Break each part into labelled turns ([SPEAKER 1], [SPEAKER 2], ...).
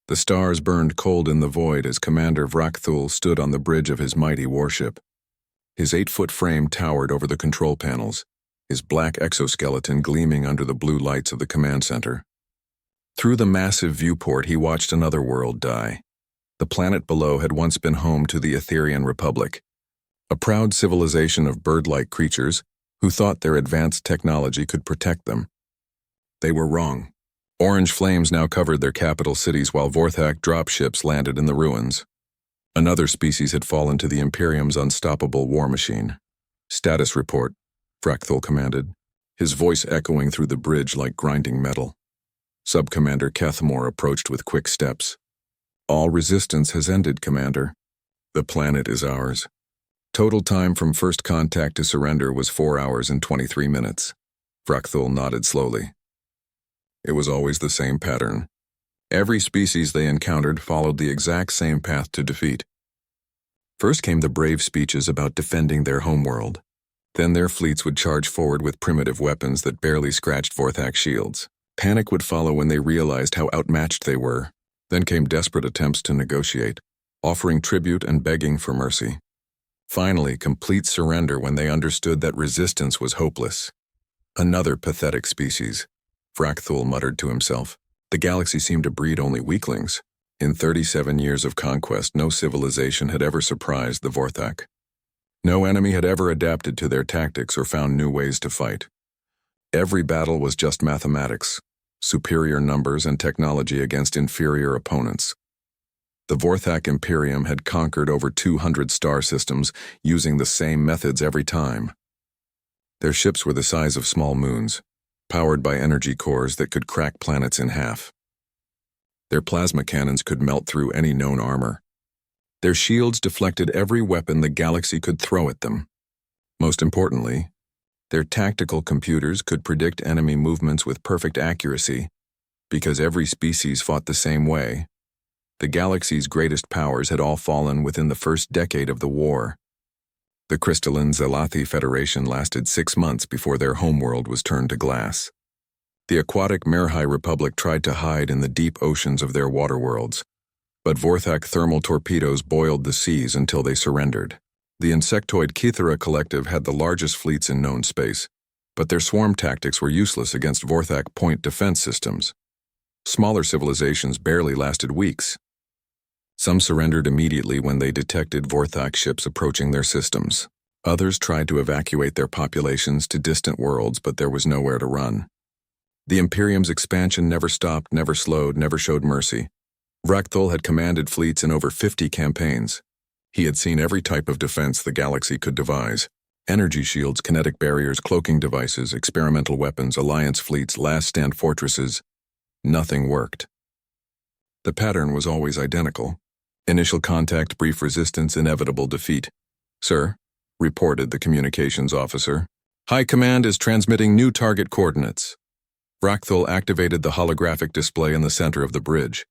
[SPEAKER 1] The stars burned cold in the void as Commander Vrakthul stood on the bridge of his mighty warship. His 8-foot frame towered over the control panels, his black exoskeleton gleaming under the blue lights of the command center. Through the massive viewport, he watched another world die. The planet below had once been home to the Etherian Republic, a proud civilization of bird-like creatures who thought their advanced technology could protect them. They were wrong. Orange flames now covered their capital cities while Vorthak dropships landed in the ruins. Another species had fallen to the Imperium's unstoppable war machine. "Status report," Vrakthul commanded, his voice echoing through the bridge like grinding metal. Sub-Commander Kethmore approached with quick steps. "All resistance has ended, Commander. The planet is ours." Total time from first contact to surrender was 4 hours and 23 minutes. Vrakthul nodded slowly. It was always the same pattern. Every species they encountered followed the exact same path to defeat. First came the brave speeches about defending their homeworld. Then their fleets would charge forward with primitive weapons that barely scratched Vorthak's shields. Panic would follow when they realized how outmatched they were. Then came desperate attempts to negotiate, offering tribute and begging for mercy. Finally, complete surrender when they understood that resistance was hopeless. Another pathetic species, Vrakthul muttered to himself. The galaxy seemed to breed only weaklings. In 37 years of conquest, no civilization had ever surprised the Vorthak. No enemy had ever adapted to their tactics or found new ways to fight. Every battle was just mathematics, superior numbers and technology against inferior opponents. The Vorthak Imperium had conquered over 200 star systems using the same methods every time. Their ships were the size of small moons, powered by energy cores that could crack planets in half. Their plasma cannons could melt through any known armor. Their shields deflected every weapon the galaxy could throw at them. Most importantly, their tactical computers could predict enemy movements with perfect accuracy. Because every species fought the same way, the galaxy's greatest powers had all fallen within the first decade of the war. The crystalline Zelathi Federation lasted 6 months before their homeworld was turned to glass. The aquatic Merhai Republic tried to hide in the deep oceans of their waterworlds, but Vorthak thermal torpedoes boiled the seas until they surrendered. The insectoid Kithara Collective had the largest fleets in known space, but their swarm tactics were useless against Vorthak point defense systems. Smaller civilizations barely lasted weeks. Some surrendered immediately when they detected Vorthak ships approaching their systems. Others tried to evacuate their populations to distant worlds, but there was nowhere to run. The Imperium's expansion never stopped, never slowed, never showed mercy. Vrakthul had commanded fleets in over 50 campaigns. He had seen every type of defense the galaxy could devise. Energy shields, kinetic barriers, cloaking devices, experimental weapons, alliance fleets, last-stand fortresses. Nothing worked. The pattern was always identical. Initial contact, brief resistance, inevitable defeat. "Sir," reported the communications officer. "High Command is transmitting new target coordinates." Vrakthul activated the holographic display in the center of the bridge.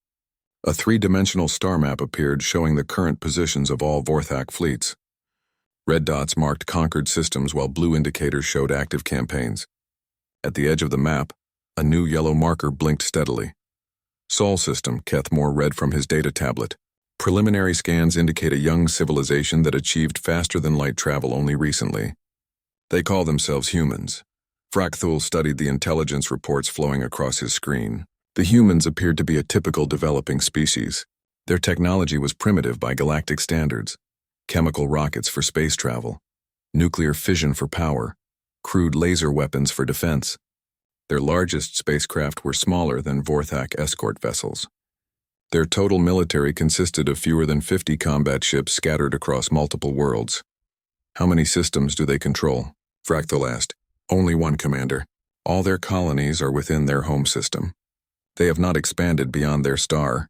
[SPEAKER 1] A 3-dimensional star map appeared showing the current positions of all Vorthak fleets. Red dots marked conquered systems while blue indicators showed active campaigns. At the edge of the map, a new yellow marker blinked steadily. "Sol system," Kethmore read from his data tablet. "Preliminary scans indicate a young civilization that achieved faster-than-light travel only recently. They call themselves humans." Vrakthul studied the intelligence reports flowing across his screen. The humans appeared to be a typical developing species. Their technology was primitive by galactic standards. Chemical rockets for space travel, nuclear fission for power, crude laser weapons for defense. Their largest spacecraft were smaller than Vorthak escort vessels. Their total military consisted of fewer than 50 combat ships scattered across multiple worlds. "How many systems do they control?" Vrakthul asked. "Only one, Commander. All their colonies are within their home system. They have not expanded beyond their star."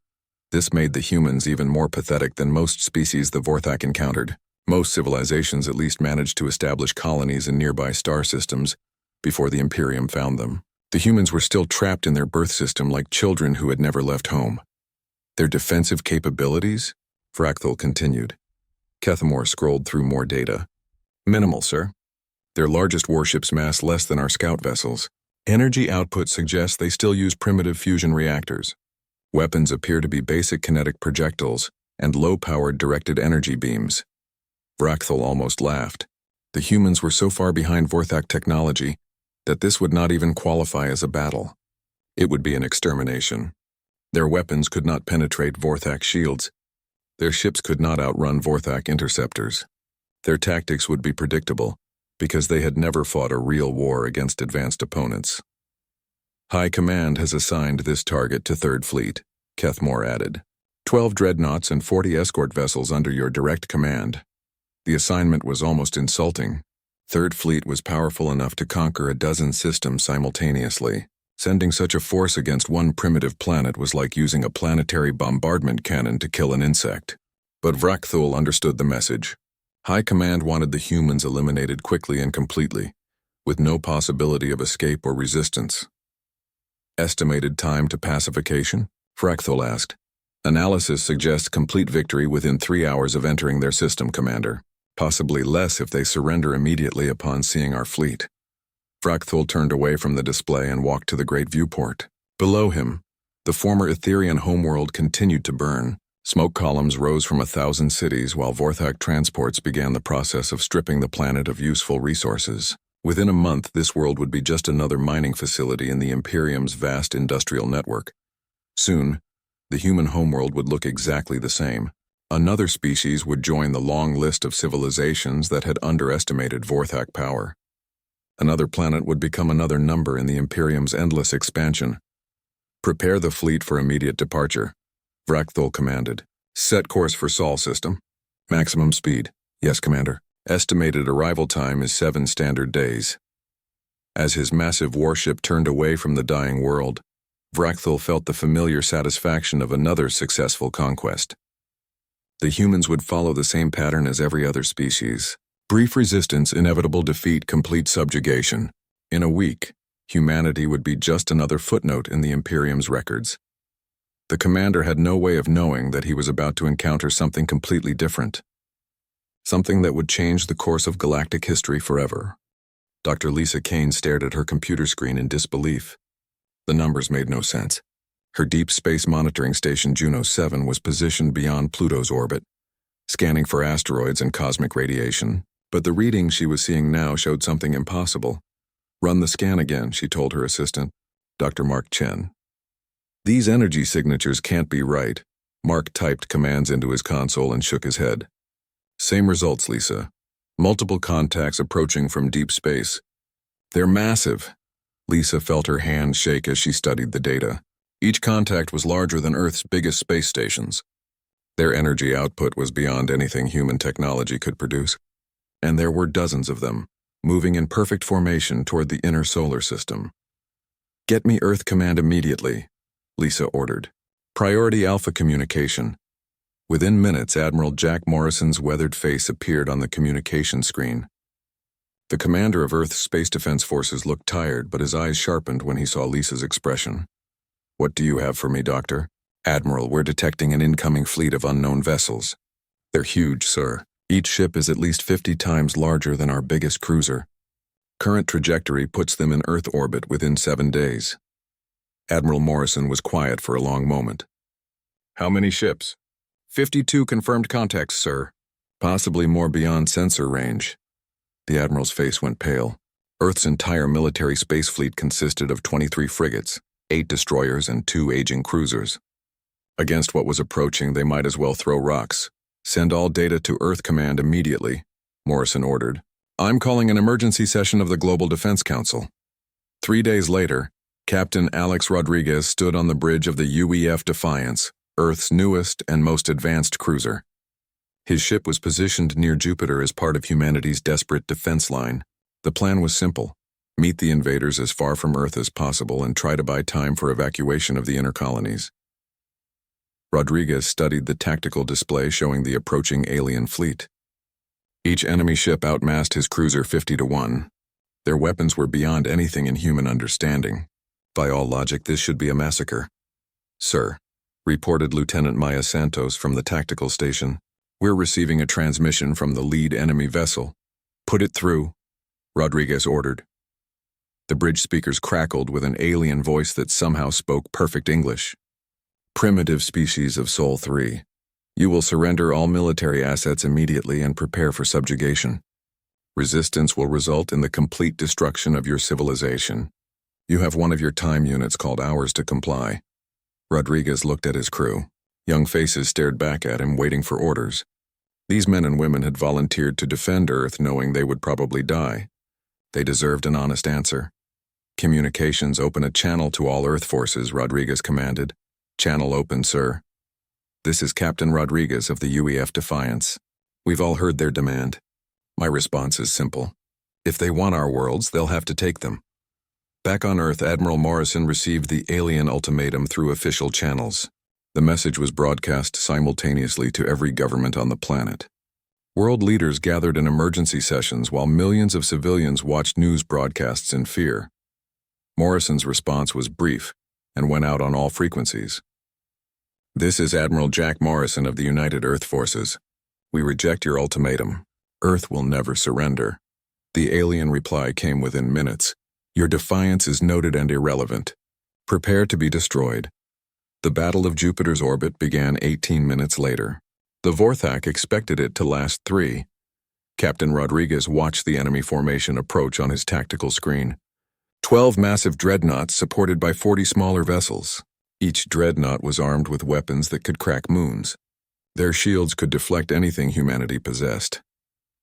[SPEAKER 1] This made the humans even more pathetic than most species the Vorthak encountered. Most civilizations at least managed to establish colonies in nearby star systems before the Imperium found them. The humans were still trapped in their birth system like children who had never left home. "Their defensive capabilities?" Vrakthul continued. Kethmore scrolled through more data. "Minimal, sir. Their largest warships mass less than our scout vessels. Energy output suggests they still use primitive fusion reactors. Weapons appear to be basic kinetic projectiles and low-powered directed energy beams. Vrakthul almost laughed. The humans were so far behind Vorthak technology that this would not even qualify as a battle. It would be an extermination. Their weapons could not penetrate Vorthak shields. Their ships could not outrun Vorthak interceptors. Their tactics would be predictable, because they had never fought a real war against advanced opponents. High Command has assigned this target to 3rd Fleet, Kethmore added. 12 dreadnoughts and 40 escort vessels under your direct command. The assignment was almost insulting. 3rd Fleet was powerful enough to conquer a dozen systems simultaneously. Sending such a force against one primitive planet was like using a planetary bombardment cannon to kill an insect. But Vrakthul understood the message. High Command wanted the humans eliminated quickly and completely, with no possibility of escape or resistance. Estimated time to pacification? Vrakthul asked. Analysis suggests complete victory within 3 hours of entering their system, Commander. Possibly less if they surrender immediately upon seeing our fleet. Vrakthul turned away from the display and walked to the great viewport. Below him, the former Etherian homeworld continued to burn. Smoke columns rose from 1,000 cities while Vorthak transports began the process of stripping the planet of useful resources. Within a month, this world would be just another mining facility in the Imperium's vast industrial network. Soon, the human homeworld would look exactly the same. Another species would join the long list of civilizations that had underestimated Vorthak power. Another planet would become another number in the Imperium's endless expansion. Prepare the fleet for immediate departure, Vrakthul commanded. Set course for Sol system. Maximum speed. Yes, Commander. Estimated arrival time is 7 standard days. As his massive warship turned away from the dying world, Vrakthul felt the familiar satisfaction of another successful conquest. The humans would follow the same pattern as every other species. Brief resistance, inevitable defeat, complete subjugation. In a week, humanity would be just another footnote in the Imperium's records. The commander had no way of knowing that he was about to encounter something completely different. Something that would change the course of galactic history forever. Dr. Lisa Kane stared at her computer screen in disbelief. The numbers made no sense. Her deep space monitoring station Juno 7 was positioned beyond Pluto's orbit, scanning for asteroids and cosmic radiation, but the readings she was seeing now showed something impossible. Run the scan again, she told her assistant, Dr. Mark Chen. These energy signatures can't be right. Mark typed commands into his console and shook his head. Same results, Lisa. Multiple contacts approaching from deep space. They're massive. Lisa felt her hand shake as she studied the data. Each contact was larger than Earth's biggest space stations. Their energy output was beyond anything human technology could produce. And there were dozens of them, moving in perfect formation toward the inner solar system. Get me Earth command immediately, Lisa ordered. Priority Alpha communication. Within minutes, Admiral Jack Morrison's weathered face appeared on the communication screen. The commander of Earth's Space Defense Forces looked tired, but his eyes sharpened when he saw Lisa's expression. What do you have for me, Doctor? Admiral, we're detecting an incoming fleet of unknown vessels. They're huge, sir. Each ship is at least 50 times larger than our biggest cruiser. Current trajectory puts them in Earth orbit within 7 days. Admiral Morrison was quiet for a long moment. How many ships? 52 confirmed contacts, sir. Possibly more beyond sensor range. The Admiral's face went pale. Earth's entire military space fleet consisted of 23 frigates, 8 destroyers, and 2 aging cruisers. Against what was approaching, they might as well throw rocks. Send all data to Earth Command immediately, Morrison ordered. I'm calling an emergency session of the Global Defense Council. 3 days later, Captain Alex Rodriguez stood on the bridge of the UEF Defiance, Earth's newest and most advanced cruiser. His ship was positioned near Jupiter as part of humanity's desperate defense line. The plan was simple. Meet the invaders as far from Earth as possible and try to buy time for evacuation of the inner colonies. Rodriguez studied the tactical display showing the approaching alien fleet. Each enemy ship outmassed his cruiser 50-1. Their weapons were beyond anything in human understanding. By all logic, this should be a massacre. Sir, reported Lieutenant Maya Santos from the tactical station. We're receiving a transmission from the lead enemy vessel. Put it through, Rodriguez ordered. The bridge speakers crackled with an alien voice that somehow spoke perfect English. Primitive species of Sol 3. You will surrender all military assets immediately and prepare for subjugation. Resistance will result in the complete destruction of your civilization. You have one of your time units called hours to comply. Rodriguez looked at his crew. Young faces stared back at him, waiting for orders. These men and women had volunteered to defend Earth, knowing they would probably die. They deserved an honest answer. Communications, open a channel to all Earth forces, Rodriguez commanded. Channel open, sir. This is Captain Rodriguez of the UEF Defiance. We've all heard their demand. My response is simple. If they want our worlds, they'll have to take them. Back on Earth, Admiral Morrison received the alien ultimatum through official channels. The message was broadcast simultaneously to every government on the planet. World leaders gathered in emergency sessions while millions of civilians watched news broadcasts in fear. Morrison's response was brief and went out on all frequencies. This is Admiral Jack Morrison of the United Earth Forces. We reject your ultimatum. Earth will never surrender. The alien reply came within minutes. Your defiance is noted and irrelevant. Prepare to be destroyed. The Battle of Jupiter's orbit began 18 minutes later. The Vorthak expected it to last 3. Captain Rodriguez watched the enemy formation approach on his tactical screen. 12 massive dreadnoughts supported by 40 smaller vessels. Each dreadnought was armed with weapons that could crack moons. Their shields could deflect anything humanity possessed.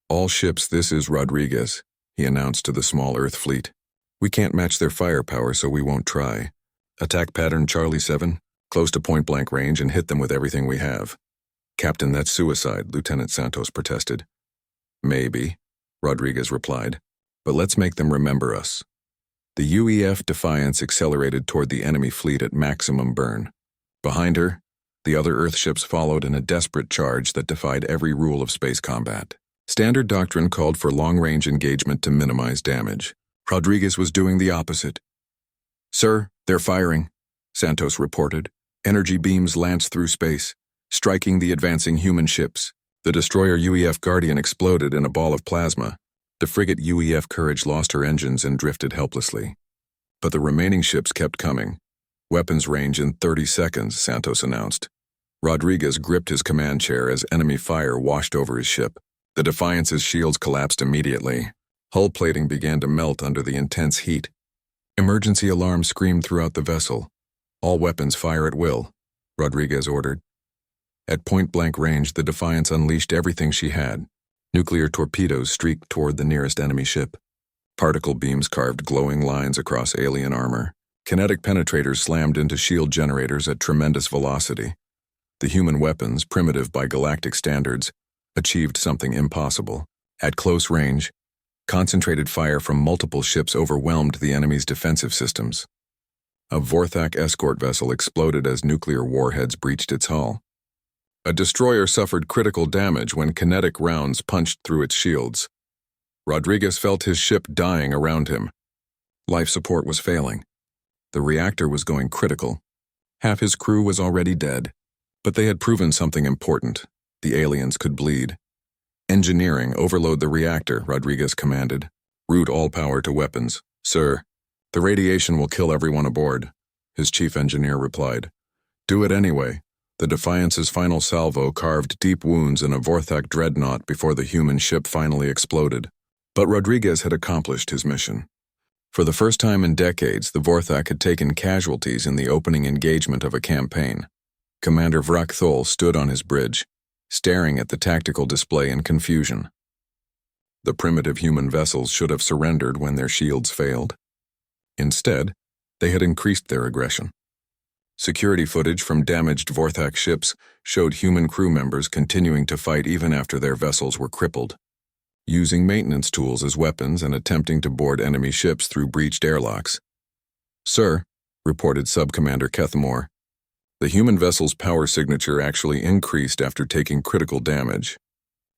[SPEAKER 1] All ships, this is Rodriguez, he announced to the small Earth fleet. We can't match their firepower, so we won't try. Attack pattern Charlie 7, close to point-blank range and hit them with everything we have. Captain, that's suicide, Lieutenant Santos protested. Maybe, Rodriguez replied, but let's make them remember us. The UEF Defiance accelerated toward the enemy fleet at maximum burn. Behind her, the other Earth ships followed in a desperate charge that defied every rule of space combat. Standard doctrine called for long-range engagement to minimize damage. Rodriguez was doing the opposite. Sir, they're firing, Santos reported. Energy beams lanced through space, striking the advancing human ships. The destroyer UEF Guardian exploded in a ball of plasma. The frigate UEF Courage lost her engines and drifted helplessly. But the remaining ships kept coming. Weapons range in 30 seconds, Santos announced. Rodriguez gripped his command chair as enemy fire washed over his ship. The Defiance's shields collapsed immediately. Hull plating began to melt under the intense heat. Emergency alarms screamed throughout the vessel. All weapons fire at will, Rodriguez ordered. At point-blank range, the Defiance unleashed everything she had. Nuclear torpedoes streaked toward the nearest enemy ship. Particle beams carved glowing lines across alien armor. Kinetic penetrators slammed into shield generators at tremendous velocity. The human weapons, primitive by galactic standards, achieved something impossible. At close range, concentrated fire from multiple ships overwhelmed the enemy's defensive systems. A Vorthak escort vessel exploded as nuclear warheads breached its hull. A destroyer suffered critical damage when kinetic rounds punched through its shields. Rodriguez felt his ship dying around him. Life support was failing. The reactor was going critical. Half his crew was already dead. But they had proven something important. The aliens could bleed. Engineering, overload the reactor, Rodriguez commanded. Route all power to weapons. Sir, the radiation will kill everyone aboard, his chief engineer replied. Do it anyway. The Defiance's final salvo carved deep wounds in a Vorthak dreadnought before the human ship finally exploded. But Rodriguez had accomplished his mission. For the first time in decades, the Vorthak had taken casualties in the opening engagement of a campaign. Commander Vrakthol stood on his bridge, staring at the tactical display in confusion. The primitive human vessels should have surrendered when their shields failed. Instead, they had increased their aggression. Security footage from damaged Vorthak ships showed human crew members continuing to fight even after their vessels were crippled, using maintenance tools as weapons and attempting to board enemy ships through breached airlocks. Sir, reported Subcommander Kethmore, the human vessel's power signature actually increased after taking critical damage.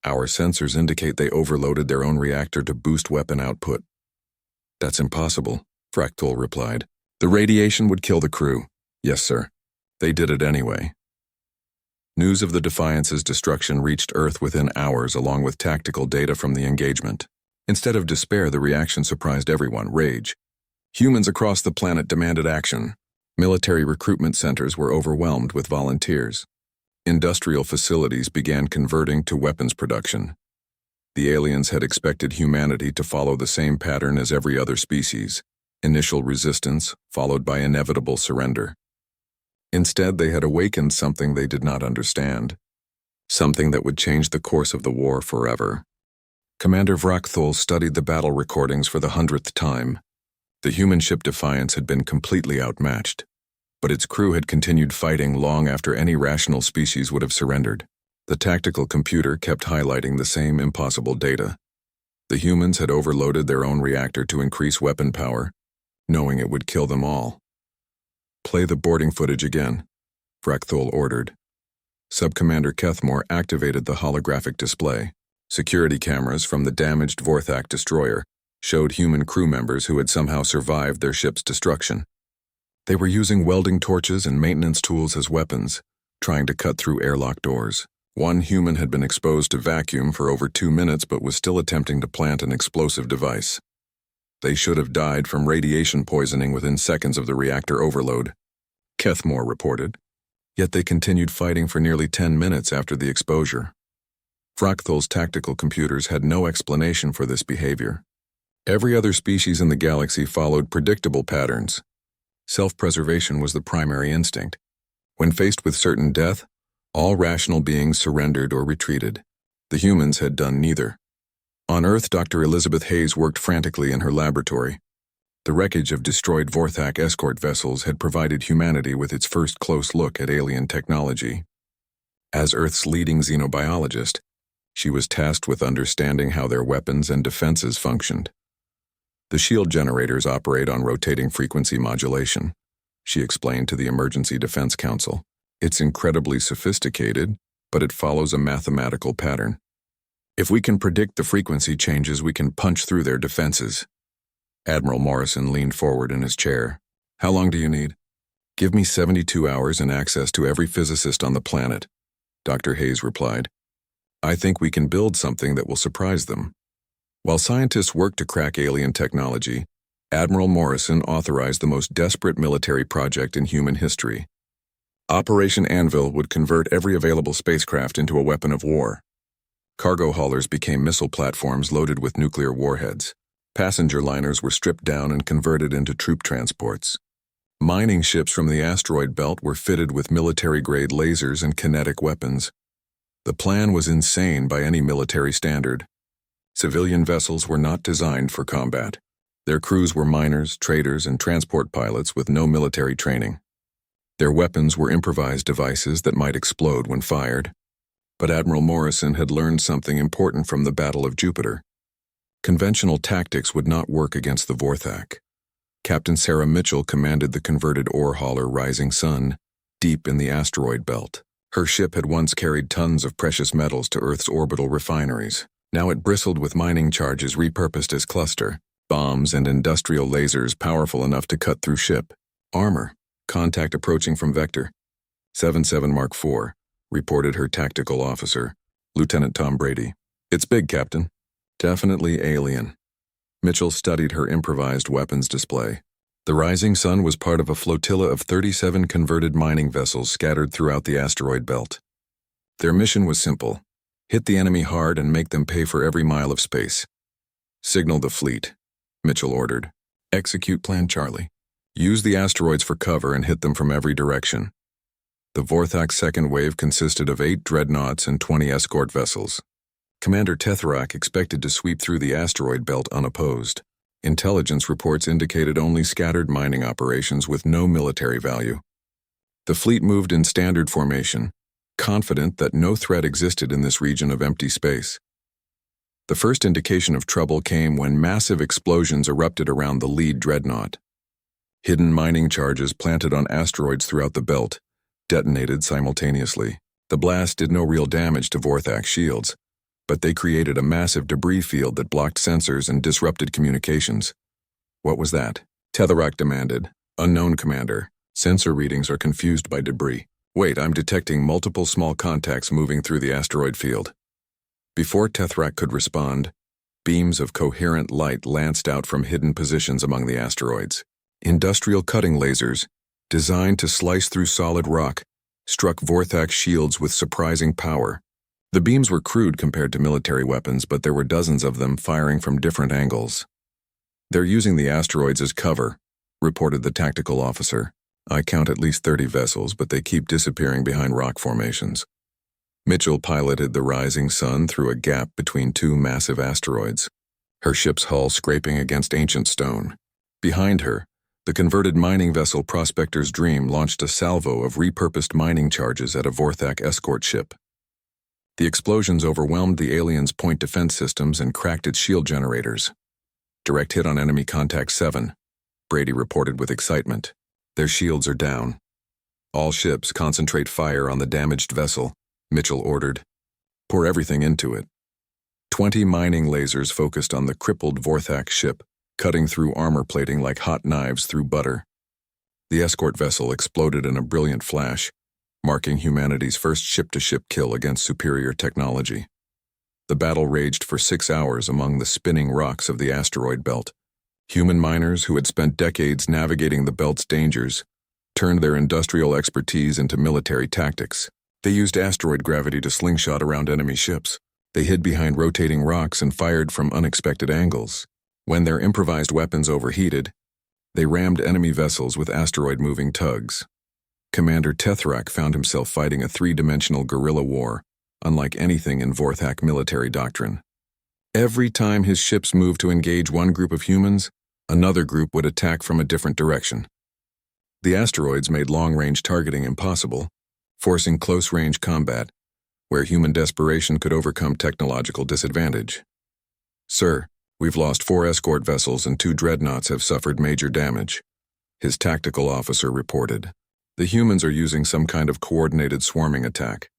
[SPEAKER 1] Our sensors indicate they overloaded their own reactor to boost weapon output. That's impossible, Fractal replied. The radiation would kill the crew. Yes, sir. They did it anyway. News of the Defiance's destruction reached Earth within hours along with tactical data from the engagement. Instead of despair, the reaction surprised everyone, rage. Humans across the planet demanded action. Military recruitment centers were overwhelmed with volunteers. Industrial facilities began converting to weapons production. The aliens had expected humanity to follow the same pattern as every other species: initial resistance, followed by inevitable surrender. Instead, they had awakened something they did not understand, something that would change the course of the war forever. Commander Vrakthul studied the battle recordings for the 100th time. The human ship Defiance had been completely outmatched, but its crew had continued fighting long after any rational species would have surrendered. The tactical computer kept highlighting the same impossible data. The humans had overloaded their own reactor to increase weapon power, knowing it would kill them all. "Play the boarding footage again," Vrakthul ordered. Subcommander Kethmore activated the holographic display. Security cameras from the damaged Vorthak destroyer showed human crew members who had somehow survived their ship's destruction. They were using welding torches and maintenance tools as weapons, trying to cut through airlock doors. One human had been exposed to vacuum for over 2 minutes but was still attempting to plant an explosive device. They should have died from radiation poisoning within seconds of the reactor overload, Kethmore reported. Yet they continued fighting for nearly 10 minutes after the exposure. Vrakthul's tactical computers had no explanation for this behavior. Every other species in the galaxy followed predictable patterns. Self-preservation was the primary instinct. When faced with certain death, all rational beings surrendered or retreated. The humans had done neither. On Earth, Dr. Elizabeth Hayes worked frantically in her laboratory. The wreckage of destroyed Vorthak escort vessels had provided humanity with its first close look at alien technology. As Earth's leading xenobiologist, she was tasked with understanding how their weapons and defenses functioned. The shield generators operate on rotating frequency modulation, she explained to the Emergency Defense Council. It's incredibly sophisticated, but it follows a mathematical pattern. If we can predict the frequency changes, we can punch through their defenses. Admiral Morrison leaned forward in his chair. "How long do you need?" "Give me 72 hours and access to every physicist on the planet," Dr. Hayes replied. "I think we can build something that will surprise them." While scientists worked to crack alien technology, Admiral Morrison authorized the most desperate military project in human history. Operation Anvil would convert every available spacecraft into a weapon of war. Cargo haulers became missile platforms loaded with nuclear warheads. Passenger liners were stripped down and converted into troop transports. Mining ships from the asteroid belt were fitted with military-grade lasers and kinetic weapons. The plan was insane by any military standard. Civilian vessels were not designed for combat. Their crews were miners, traders, and transport pilots with no military training. Their weapons were improvised devices that might explode when fired. But Admiral Morrison had learned something important from the Battle of Jupiter. Conventional tactics would not work against the Vorthak. Captain Sarah Mitchell commanded the converted ore hauler Rising Sun, deep in the asteroid belt. Her ship had once carried tons of precious metals to Earth's orbital refineries. Now it bristled with mining charges repurposed as cluster, bombs and industrial lasers powerful enough to cut through ship. "Armor. Contact approaching from Vector. 77 Mark IV, reported her tactical officer, Lieutenant Tom Brady. "It's big, Captain." "Definitely alien." Mitchell studied her improvised weapons display. The Rising Sun was part of a flotilla of 37 converted mining vessels scattered throughout the asteroid belt. Their mission was simple: hit the enemy hard and make them pay for every mile of space. "Signal the fleet," Mitchell ordered. "Execute Plan Charlie. Use the asteroids for cover and hit them from every direction." The Vorthak's second wave consisted of 8 dreadnoughts and 20 escort vessels. Commander Tethrak expected to sweep through the asteroid belt unopposed. Intelligence reports indicated only scattered mining operations with no military value. The fleet moved in standard formation, confident that no threat existed in this region of empty space. The first indication of trouble came when massive explosions erupted around the lead dreadnought. Hidden mining charges planted on asteroids throughout the belt detonated simultaneously. The blast did no real damage to Vorthak shields, but they created a massive debris field that blocked sensors and disrupted communications. "What was that?" Tethrak demanded. "Unknown, Commander. Sensor readings are confused by debris." "Wait, I'm detecting multiple small contacts moving through the asteroid field." Before Tethrak could respond, beams of coherent light lanced out from hidden positions among the asteroids. Industrial cutting lasers, designed to slice through solid rock, struck Vorthak shields with surprising power. The beams were crude compared to military weapons, but there were dozens of them firing from different angles. "They're using the asteroids as cover," reported the tactical officer. "I count at least 30 vessels, but they keep disappearing behind rock formations." Mitchell piloted the rising sun through a gap between two massive asteroids, her ship's hull scraping against ancient stone. Behind her, the converted mining vessel Prospector's Dream launched a salvo of repurposed mining charges at a Vorthak escort ship. The explosions overwhelmed the alien's point defense systems and cracked its shield generators. "Direct hit on enemy contact 7, Brady reported with excitement. "Their shields are down." "All ships concentrate fire on the damaged vessel," Mitchell ordered. "Pour everything into it." 20 mining lasers focused on the crippled Vorthak ship, cutting through armor plating like hot knives through butter. The escort vessel exploded in a brilliant flash, marking humanity's first ship-to-ship kill against superior technology. The battle raged for 6 hours among the spinning rocks of the asteroid belt. Human miners who had spent decades navigating the belt's dangers turned their industrial expertise into military tactics. They used asteroid gravity to slingshot around enemy ships. They hid behind rotating rocks and fired from unexpected angles. When their improvised weapons overheated, they rammed enemy vessels with asteroid-moving tugs. Commander Tethrak found himself fighting a three-dimensional guerrilla war, unlike anything in Vorthak military doctrine. Every time his ships moved to engage one group of humans, another group would attack from a different direction. The asteroids made long-range targeting impossible, forcing close-range combat, where human desperation could overcome technological disadvantage. "Sir, we've lost 4 escort vessels and 2 dreadnoughts have suffered major damage," his tactical officer reported. "The humans are using some kind of coordinated swarming attack."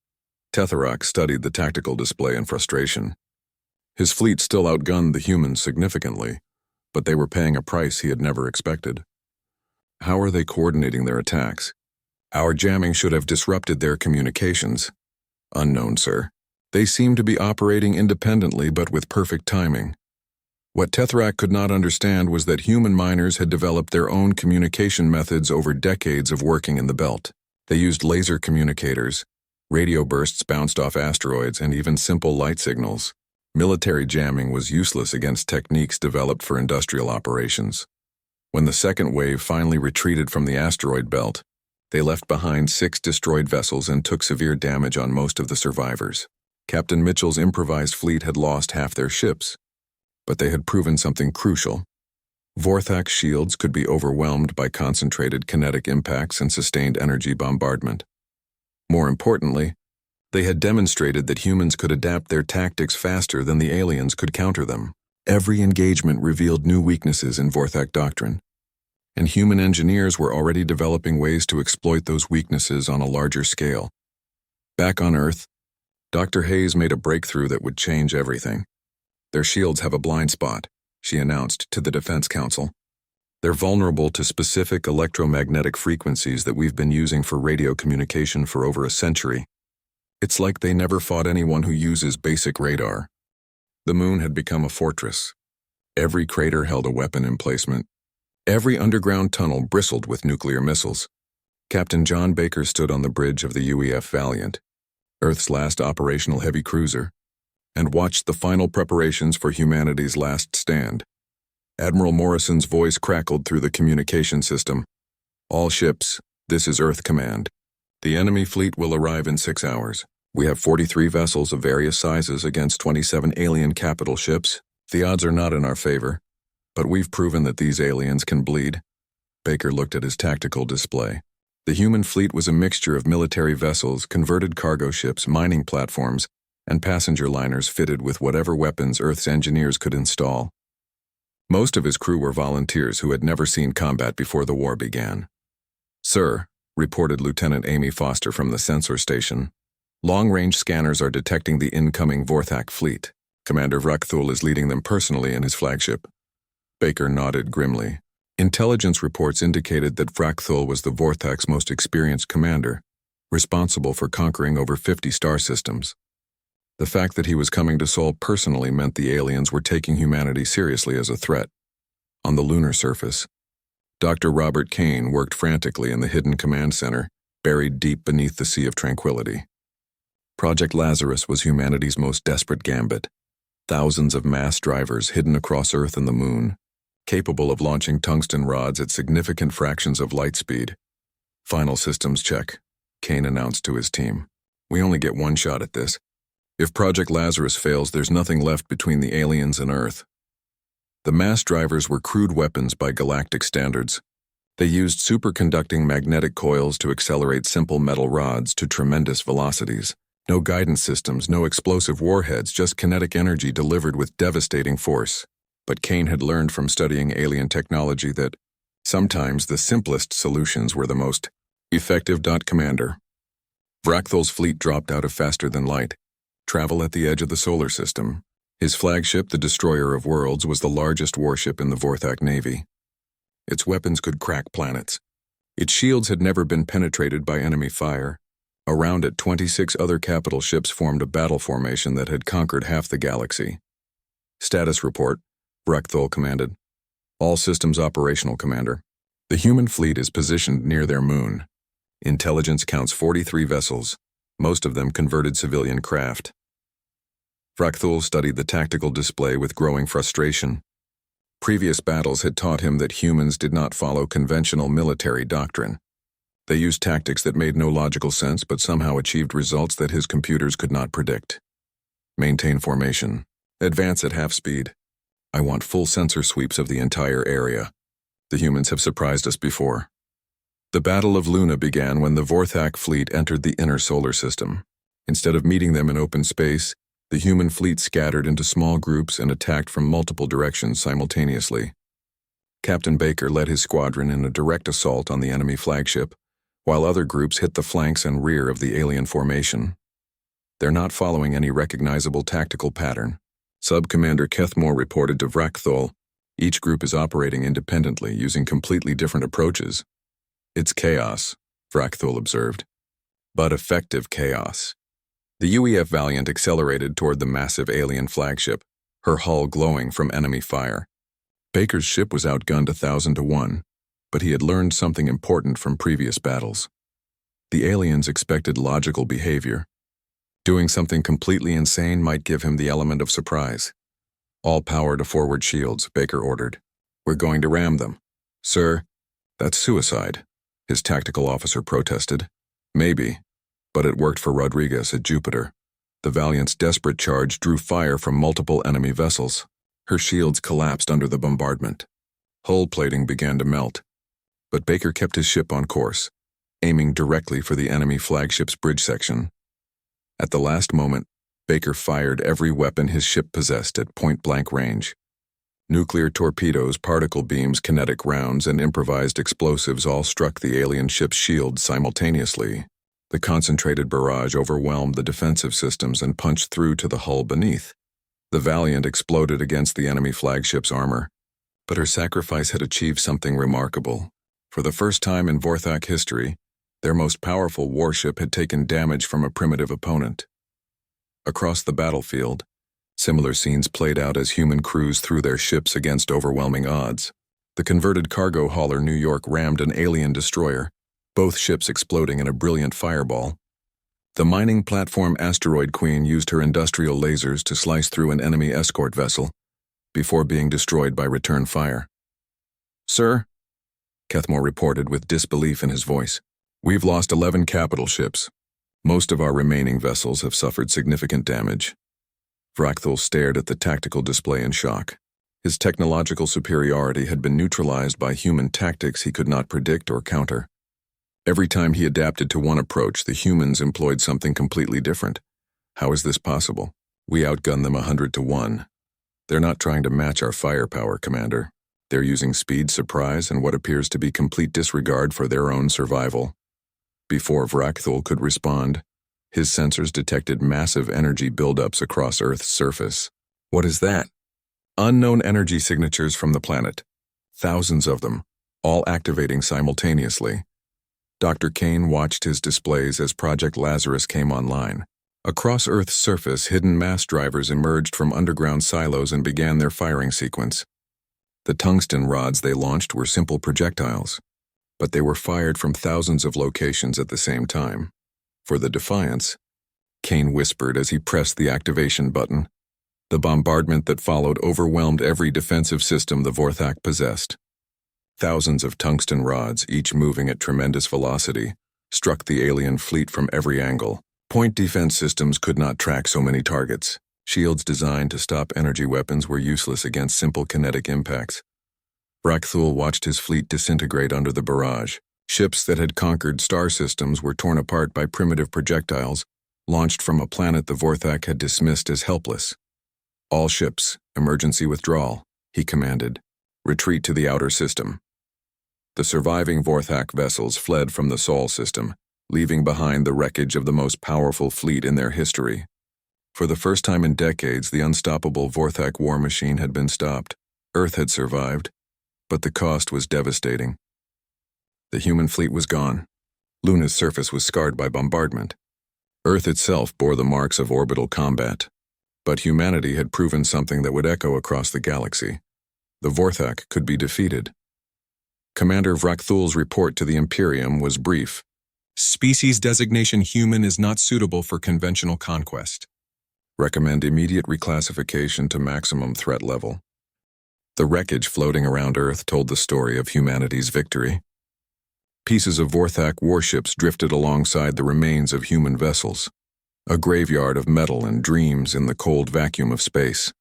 [SPEAKER 1] Tethrak studied the tactical display in frustration. His fleet still outgunned the humans significantly, but they were paying a price he had never expected. "How are they coordinating their attacks? Our jamming should have disrupted their communications." "Unknown, sir. They seem to be operating independently but with perfect timing." What Tethrak could not understand was that human miners had developed their own communication methods over decades of working in the belt. They used laser communicators, radio bursts bounced off asteroids, and even simple light signals. Military jamming was useless against techniques developed for industrial operations. When the second wave finally retreated from the asteroid belt, they left behind 6 destroyed vessels and took severe damage on most of the survivors. Captain Mitchell's improvised fleet had lost half their ships, but they had proven something crucial. Vorthak's shields could be overwhelmed by concentrated kinetic impacts and sustained energy bombardment. More importantly, they had demonstrated that humans could adapt their tactics faster than the aliens could counter them. Every engagement revealed new weaknesses in Vorthak doctrine, and human engineers were already developing ways to exploit those weaknesses on a larger scale. Back on Earth, Dr. Hayes made a breakthrough that would change everything. "Their shields have a blind spot," she announced to the Defense Council. "They're vulnerable to specific electromagnetic frequencies that we've been using for radio communication for over a century. It's like they never fought anyone who uses basic radar." The moon had become a fortress. Every crater held a weapon emplacement. Every underground tunnel bristled with nuclear missiles. Captain John Baker stood on the bridge of the UEF Valiant, Earth's last operational heavy cruiser, and watched the final preparations for humanity's last stand. Admiral Morrison's voice crackled through the communication system. "All ships, this is Earth Command. The enemy fleet will arrive in 6 hours. We have 43 vessels of various sizes against 27 alien capital ships. The odds are not in our favor, but we've proven that these aliens can bleed." Baker looked at his tactical display. The human fleet was a mixture of military vessels, converted cargo ships, mining platforms, and passenger liners fitted with whatever weapons Earth's engineers could install. Most of his crew were volunteers who had never seen combat before the war began. "Sir," reported Lieutenant Amy Foster from the sensor station, "long-range scanners are detecting the incoming Vorthak fleet. Commander Vrakthul is leading them personally in his flagship." Baker nodded grimly. Intelligence reports indicated that Vrakthul was the Vorthak's most experienced commander, responsible for conquering over 50 star systems. The fact that he was coming to Sol personally meant the aliens were taking humanity seriously as a threat. On the lunar surface, Dr. Robert Kane worked frantically in the hidden command center, buried deep beneath the Sea of Tranquility. Project Lazarus was humanity's most desperate gambit. Thousands of mass drivers hidden across Earth and the Moon, capable of launching tungsten rods at significant fractions of light speed. Final systems check, Kane announced to his team. We only get one shot at this. If Project Lazarus fails, there's nothing left between the aliens and Earth. The mass drivers were crude weapons by galactic standards. They used superconducting magnetic coils to accelerate simple metal rods to tremendous velocities. No guidance systems, no explosive warheads, just kinetic energy delivered with devastating force. But Kane had learned from studying alien technology that sometimes the simplest solutions were the most effective. Commander. Vrakthul's fleet dropped out of faster than light. Travel at the edge of the solar system. His flagship, the Destroyer of Worlds, was the largest warship in the Vorthak Navy. Its weapons could crack planets. Its shields had never been penetrated by enemy fire. Around it, 26 other capital ships formed a battle formation that had conquered half the galaxy. Status report, Vrakthul commanded. All systems operational, Commander. The human fleet is positioned near their moon. Intelligence counts 43 vessels, most of them converted civilian craft. Vrakthul studied the tactical display with growing frustration. Previous battles had taught him that humans did not follow conventional military doctrine. They used tactics that made no logical sense but somehow achieved results that his computers could not predict. Maintain formation. Advance at half speed. I want full sensor sweeps of the entire area. The humans have surprised us before. The Battle of Luna began when the Vorthak fleet entered the inner solar system. Instead of meeting them in open space, the human fleet scattered into small groups and attacked from multiple directions simultaneously. Captain Baker led his squadron in a direct assault on the enemy flagship, while other groups hit the flanks and rear of the alien formation. They're not following any recognizable tactical pattern. Sub-Commander Kethmore reported to Vrakthul, each group is operating independently, using completely different approaches. It's chaos, Vrakthul observed. But effective chaos. The UEF Valiant accelerated toward the massive alien flagship, her hull glowing from enemy fire. Baker's ship was outgunned 1,000 to 1, but he had learned something important from previous battles. The aliens expected logical behavior. Doing something completely insane might give him the element of surprise. All power to forward shields, Baker ordered. We're going to ram them. Sir, that's suicide, his tactical officer protested. Maybe, but it worked for Rodriguez at Jupiter. The Valiant's desperate charge drew fire from multiple enemy vessels. Her shields collapsed under the bombardment. Hull plating began to melt. But Baker kept his ship on course, aiming directly for the enemy flagship's bridge section. At the last moment, Baker fired every weapon his ship possessed at point-blank range. Nuclear torpedoes, particle beams, kinetic rounds, and improvised explosives all struck the alien ship's shields simultaneously. The concentrated barrage overwhelmed the defensive systems and punched through to the hull beneath. The Valiant exploded against the enemy flagship's armor, but her sacrifice had achieved something remarkable. For the first time in Vorthak history, their most powerful warship had taken damage from a primitive opponent. Across the battlefield, similar scenes played out as human crews threw their ships against overwhelming odds. The converted cargo hauler New York rammed an alien destroyer, both ships exploding in a brilliant fireball. The mining platform Asteroid Queen used her industrial lasers to slice through an enemy escort vessel, before being destroyed by return fire. Sir, Kethmore reported with disbelief in his voice, we've lost 11 capital ships. Most of our remaining vessels have suffered significant damage. Vrakthul stared at the tactical display in shock. His technological superiority had been neutralized by human tactics he could not predict or counter. Every time he adapted to one approach, the humans employed something completely different. How is this possible? We outgunned them 100 to 1. They're not trying to match our firepower, Commander. They're using speed, surprise, and what appears to be complete disregard for their own survival. Before Vrakthul could respond, his sensors detected massive energy buildups across Earth's surface. What is that? Unknown energy signatures from the planet. Thousands of them, all activating simultaneously. Dr. Kane watched his displays as Project Lazarus came online. Across Earth's surface, hidden mass drivers emerged from underground silos and began their firing sequence. The tungsten rods they launched were simple projectiles, but they were fired from thousands of locations at the same time. For the Defiance, Kane whispered as he pressed the activation button. The bombardment that followed overwhelmed every defensive system the Vorthak possessed. Thousands of tungsten rods, each moving at tremendous velocity, struck the alien fleet from every angle. Point defense systems could not track so many targets. Shields designed to stop energy weapons were useless against simple kinetic impacts. Rakthul watched his fleet disintegrate under the barrage. Ships that had conquered star systems were torn apart by primitive projectiles, launched from a planet the Vorthak had dismissed as helpless. "All ships, emergency withdrawal," he commanded. "Retreat to the outer system." The surviving Vorthak vessels fled from the Sol system, leaving behind the wreckage of the most powerful fleet in their history. For the first time in decades, the unstoppable Vorthak war machine had been stopped. Earth had survived, but the cost was devastating. The human fleet was gone. Luna's surface was scarred by bombardment. Earth itself bore the marks of orbital combat. But humanity had proven something that would echo across the galaxy. The Vorthak could be defeated. Commander Vrakthul's report to the Imperium was brief. "Species designation human is not suitable for conventional conquest. Recommend immediate reclassification to maximum threat level." The wreckage floating around Earth told the story of humanity's victory. Pieces of Vorthak warships drifted alongside the remains of human vessels, a graveyard of metal and dreams in the cold vacuum of space.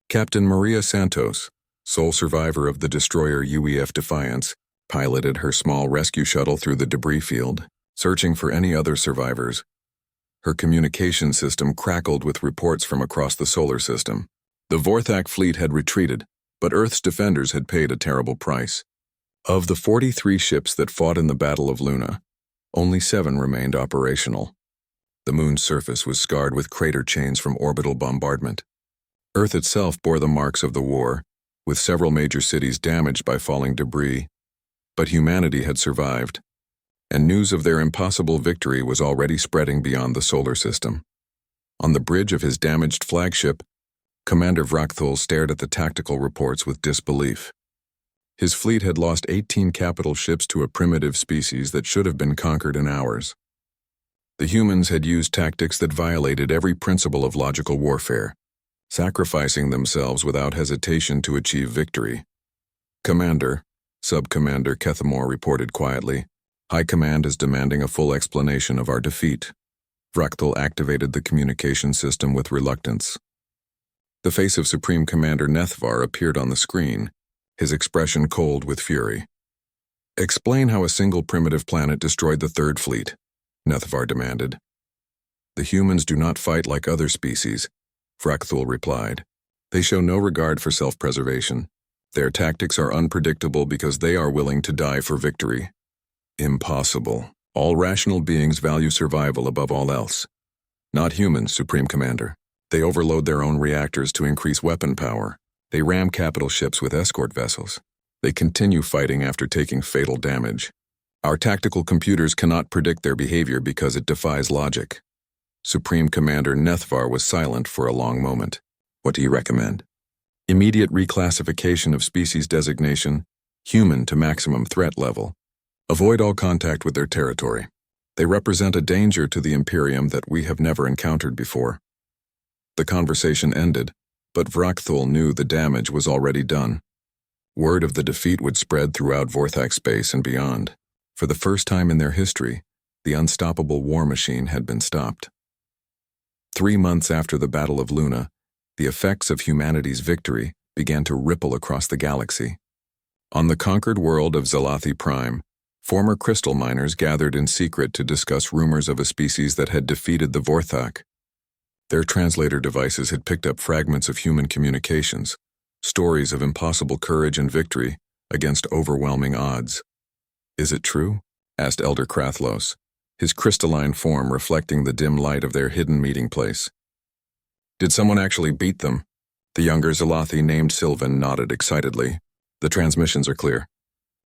[SPEAKER 1] Captain Maria Santos, sole survivor of the destroyer UEF Defiance, piloted her small rescue shuttle through the debris field, searching for any other survivors. Her communication system crackled with reports from across the solar system. The Vorthak fleet had retreated, but Earth's defenders had paid a terrible price. Of the 43 ships that fought in the Battle of Luna, only 7 remained operational. The moon's surface was scarred with crater chains from orbital bombardment. Earth itself bore the marks of the war, with several major cities damaged by falling debris. But humanity had survived, and news of their impossible victory was already spreading beyond the solar system. On the bridge of his damaged flagship, Commander Vrakthul stared at the tactical reports with disbelief. His fleet had lost 18 capital ships to a primitive species that should have been conquered in hours. The humans had used tactics that violated every principle of logical warfare, sacrificing themselves without hesitation to achieve victory. "Commander," Sub-Commander Kethamore reported quietly, "High Command is demanding a full explanation of our defeat." Vrakthul activated the communication system with reluctance. The face of Supreme Commander Nethvar appeared on the screen, his expression cold with fury. "Explain how a single primitive planet destroyed the Third Fleet," Nethvar demanded. "The humans do not fight like other species," Vrakthul replied. "They show no regard for self-preservation. Their tactics are unpredictable because they are willing to die for victory." "Impossible. All rational beings value survival above all else." "Not humans, Supreme Commander. They overload their own reactors to increase weapon power. They ram capital ships with escort vessels. They continue fighting after taking fatal damage. Our tactical computers cannot predict their behavior because it defies logic." Supreme Commander Nethvar was silent for a long moment. "What do you recommend?" "Immediate reclassification of species designation, human to maximum threat level. Avoid all contact with their territory. They represent a danger to the Imperium that we have never encountered before." The conversation ended, but Vrakthul knew the damage was already done. Word of the defeat would spread throughout Vorthak space and beyond. For the first time in their history, the unstoppable war machine had been stopped. 3 months after the Battle of Luna, the effects of humanity's victory began to ripple across the galaxy. On the conquered world of Zalathi Prime, former crystal miners gathered in secret to discuss rumors of a species that had defeated the Vorthak. Their translator devices had picked up fragments of human communications, stories of impossible courage and victory against overwhelming odds. "Is it true?" asked Elder Krathlos, his crystalline form reflecting the dim light of their hidden meeting place. "Did someone actually beat them?" The younger Zalathi named Sylvan nodded excitedly. "The transmissions are clear.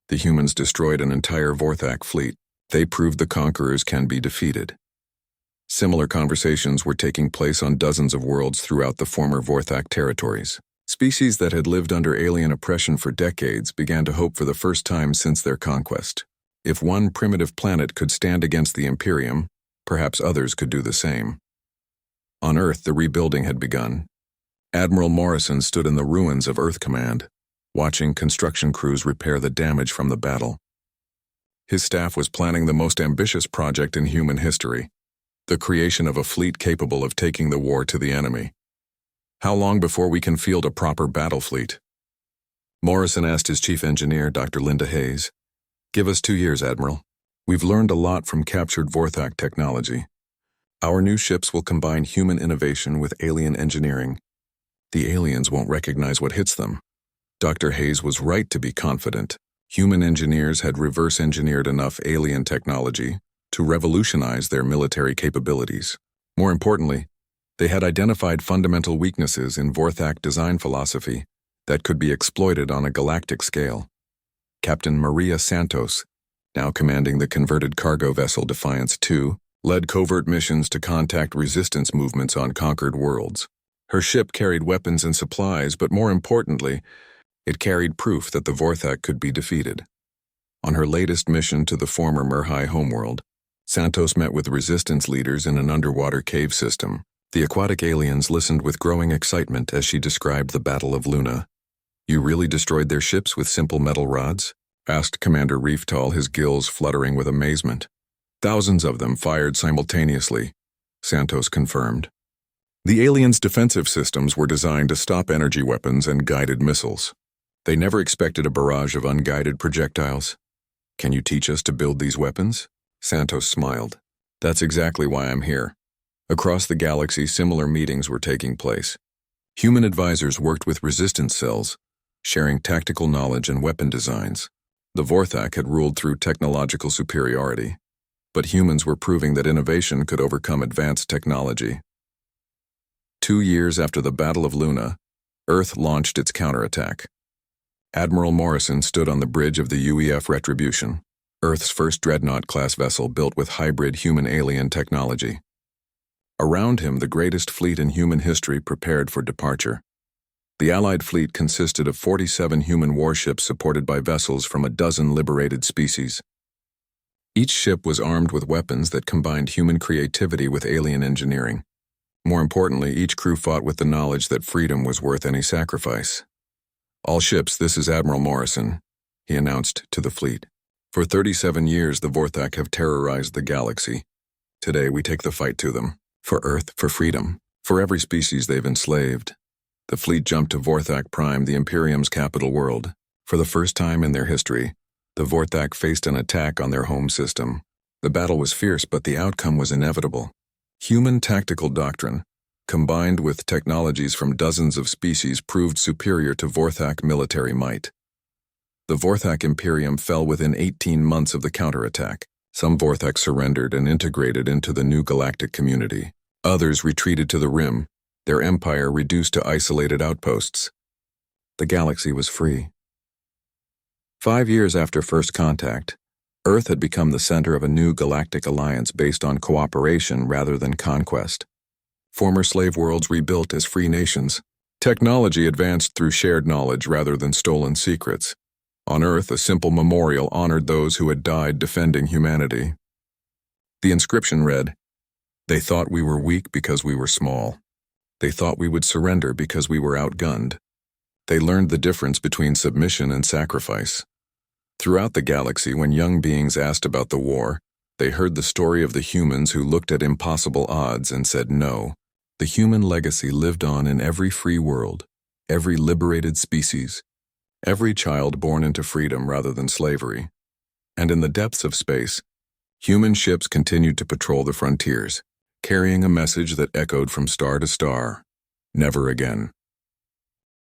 [SPEAKER 1] The humans destroyed an entire Vorthak fleet. They proved the conquerors can be defeated." Similar conversations were taking place on dozens of worlds throughout the former Vorthak territories. Species that had lived under alien oppression for decades began to hope for the first time since their conquest. If one primitive planet could stand against the Imperium, perhaps others could do the same. On Earth, the rebuilding had begun. Admiral Morrison stood in the ruins of Earth Command, watching construction crews repair the damage from the battle. His staff was planning the most ambitious project in human history, the creation of a fleet capable of taking the war to the enemy. How long before we can field a proper battle fleet? Morrison asked his chief engineer, Dr. Linda Hayes. Give us 2 years, Admiral. We've learned a lot from captured Vorthak technology. Our new ships will combine human innovation with alien engineering. The aliens won't recognize what hits them. Dr. Hayes was right to be confident. Human engineers had reverse-engineered enough alien technology to revolutionize their military capabilities. More importantly, they had identified fundamental weaknesses in Vorthak design philosophy that could be exploited on a galactic scale. Captain Maria Santos, now commanding the converted cargo vessel Defiance II, led covert missions to contact resistance movements on conquered worlds. Her ship carried weapons and supplies, but more importantly, it carried proof that the Vorthak could be defeated. On her latest mission to the former Merhai homeworld, Santos met with resistance leaders in an underwater cave system. The aquatic aliens listened with growing excitement as she described the Battle of Luna. You really destroyed their ships with simple metal rods? Asked Commander Reeftal, his gills fluttering with amazement. Thousands of them fired simultaneously, Santos confirmed. The aliens' defensive systems were designed to stop energy weapons and guided missiles. They never expected a barrage of unguided projectiles. Can you teach us to build these weapons? Santos smiled. That's exactly why I'm here. Across the galaxy, similar meetings were taking place. Human advisors worked with resistance cells, sharing tactical knowledge and weapon designs. The Vorthak had ruled through technological superiority, but humans were proving that innovation could overcome advanced technology. 2 years after the Battle of Luna, Earth launched its counterattack. Admiral Morrison stood on the bridge of the UEF Retribution, Earth's first dreadnought-class vessel built with hybrid human-alien technology. Around him, the greatest fleet in human history prepared for departure. The Allied fleet consisted of 47 human warships supported by vessels from a dozen liberated species. Each ship was armed with weapons that combined human creativity with alien engineering. More importantly, each crew fought with the knowledge that freedom was worth any sacrifice. All ships, this is Admiral Morrison, he announced to the fleet. For 37 years, the Vorthak have terrorized the galaxy. Today, we take the fight to them. For Earth, for freedom, for every species they've enslaved. The fleet jumped to Vorthak Prime, the Imperium's capital world. For the first time in their history, the Vorthak faced an attack on their home system. The battle was fierce, but the outcome was inevitable. Human tactical doctrine, combined with technologies from dozens of species, proved superior to Vorthak military might. The Vorthak Imperium fell within 18 months of the counterattack. Some Vorthak surrendered and integrated into the new galactic community. Others retreated to the rim, their empire reduced to isolated outposts. The galaxy was free. 5 years after first contact, Earth had become the center of a new galactic alliance based on cooperation rather than conquest. Former slave worlds rebuilt as free nations. Technology advanced through shared knowledge rather than stolen secrets. On Earth, a simple memorial honored those who had died defending humanity. The inscription read, "They thought we were weak because we were small. They thought we would surrender because we were outgunned. They learned the difference between submission and sacrifice." Throughout the galaxy, when young beings asked about the war, they heard the story of the humans who looked at impossible odds and said no. The human legacy lived on in every free world, every liberated species, every child born into freedom rather than slavery. And in the depths of space, human ships continued to patrol the frontiers, carrying a message that echoed from star to star: never again.